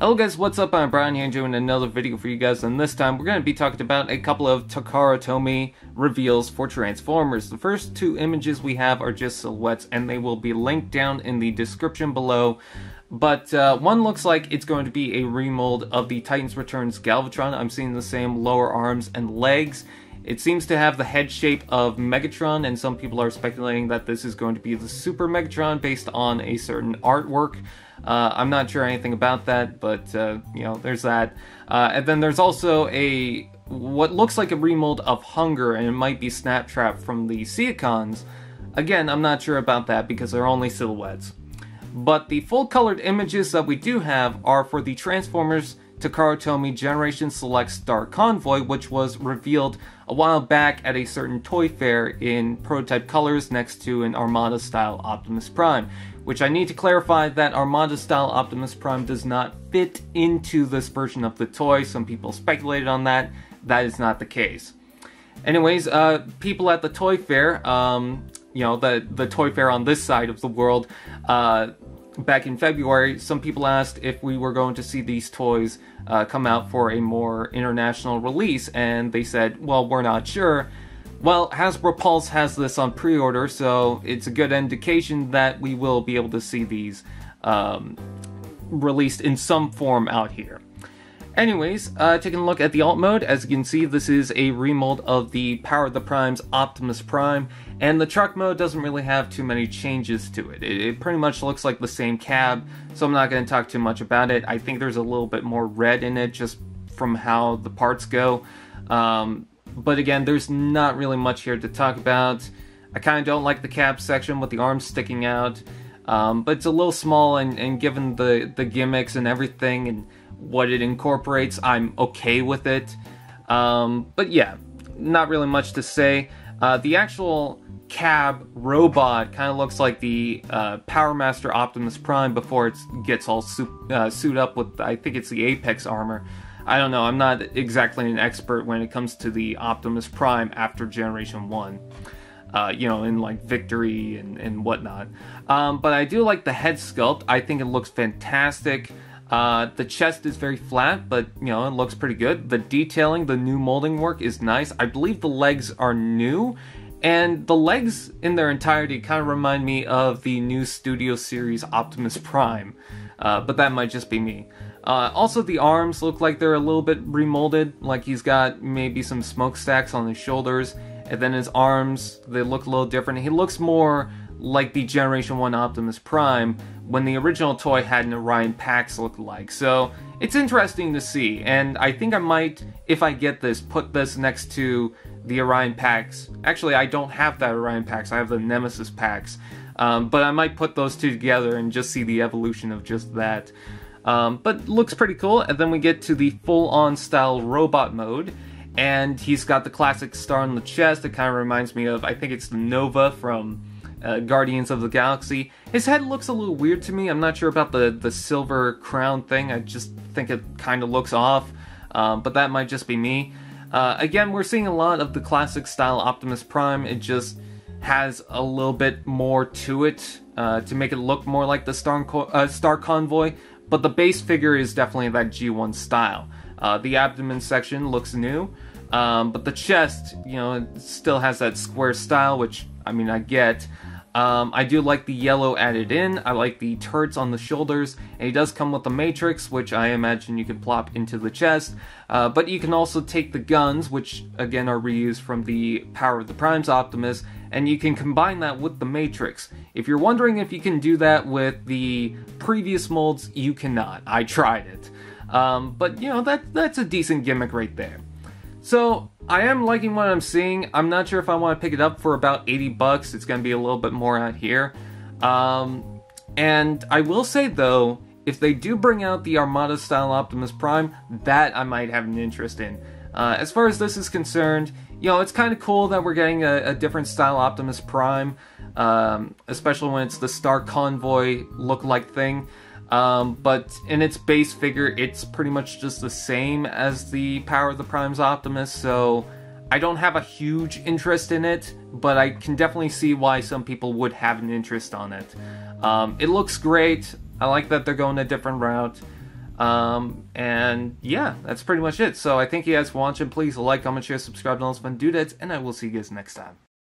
Hello guys, what's up? I'm Brian here doing another video for you guys, and this time we're going to be talking about a couple of Takara-Tomy reveals for Transformers. The first two images we have are just silhouettes, and they will be linked down in the description below. But one looks like it's going to be a remold of the Titans Returns Galvatron. I'm seeing the same lower arms and legs. It seems to have the head shape of Megatron, and some people are speculating that this is going to be the Super Megatron based on a certain artwork. I'm not sure anything about that, but, you know, there's that. And then there's also what looks like a remold of Hun-Gurr, and it might be Snaptrap from the Seacons. Again, I'm not sure about that because they're only silhouettes. But the full-colored images that we do have are for the Transformers Takara-Tomy Generation Select Star Convoy, which was revealed a while back at a certain toy fair in prototype colors next to an Armada-style Optimus Prime. Which I need to clarify that Armada-style Optimus Prime does not fit into this version of the toy. Some people speculated on that. That is not the case. Anyways, people at the toy fair, you know, the toy fair on this side of the world, back in February, some people asked if we were going to see these toys come out for a more international release, and they said, well, we're not sure. Well, Hasbro Pulse has this on pre-order, so it's a good indication that we will be able to see these released in some form out here. Anyways, taking a look at the alt mode, as you can see, this is a remold of the Power of the Primes Optimus Prime, and the truck mode doesn't really have too many changes to it. It pretty much looks like the same cab, so I'm not going to talk too much about it. I think there's a little bit more red in it just from how the parts go. But again, there's not really much here to talk about. I kind of don't like the cab section with the arms sticking out, but it's a little small, and given the gimmicks and everything and what it incorporates, I'm okay with it. But yeah, not really much to say. The actual cab robot kind of looks like the Power Master Optimus Prime before it gets all suit up with, I think it's the Apex armor. I don't know, I'm not exactly an expert when it comes to the Optimus Prime after Generation 1. You know, in like Victory and whatnot. But I do like the head sculpt. I think it looks fantastic. The chest is very flat, but, you know, it looks pretty good. The detailing, the new molding work is nice. I believe the legs are new, and the legs in their entirety kind of remind me of the new Studio Series Optimus Prime. But that might just be me. Also, the arms look like they're a little bit remolded, like he's got maybe some smokestacks on his shoulders, and then his arms, they look a little different. He looks more like the Generation 1 Optimus Prime when the original toy had an Orion Pax look like. So it's interesting to see, and I think I might, if I get this, put this next to the Orion Pax. Actually, I don't have that Orion Pax, I have the Nemesis Pax. But I might put those two together and just see the evolution of just that. But looks pretty cool. And then we get to the full-on style robot mode, and he's got the classic star on the chest. It kind of reminds me of, I think it's the Nova from Guardians of the Galaxy. His head looks a little weird to me. I'm not sure about the silver crown thing. I just think it kind of looks off, but that might just be me. Again, we're seeing a lot of the classic style Optimus Prime. It just has a little bit more to it to make it look more like the Star Convoy. But the base figure is definitely that G1 style. The abdomen section looks new, but the chest, you know, it still has that square style, which, I mean, I get. I do like the yellow added in. I like the turrets on the shoulders, and he does come with the Matrix, which I imagine you can plop into the chest. But you can also take the guns, which again are reused from the Power of the Primes Optimus, and you can combine that with the Matrix. If you're wondering if you can do that with the previous molds, you cannot. I tried it. But you know, that's a decent gimmick right there. So, I am liking what I'm seeing. I'm not sure if I want to pick it up for about 80 bucks. It's going to be a little bit more out here. And I will say, though, if they do bring out the Armada-style Optimus Prime, that I might have an interest in. As far as this is concerned, you know, it's kind of cool that we're getting a different style Optimus Prime, especially when it's the Star Convoy look-like thing. But in its base figure, it's pretty much just the same as the Power of the Primes Optimus, so I don't have a huge interest in it, but I can definitely see why some people would have an interest on it. It looks great. I like that they're going a different route. And yeah, that's pretty much it. So I thank you guys for watching. Please like, comment, share, subscribe, and all those fun doodads, and I will see you guys next time.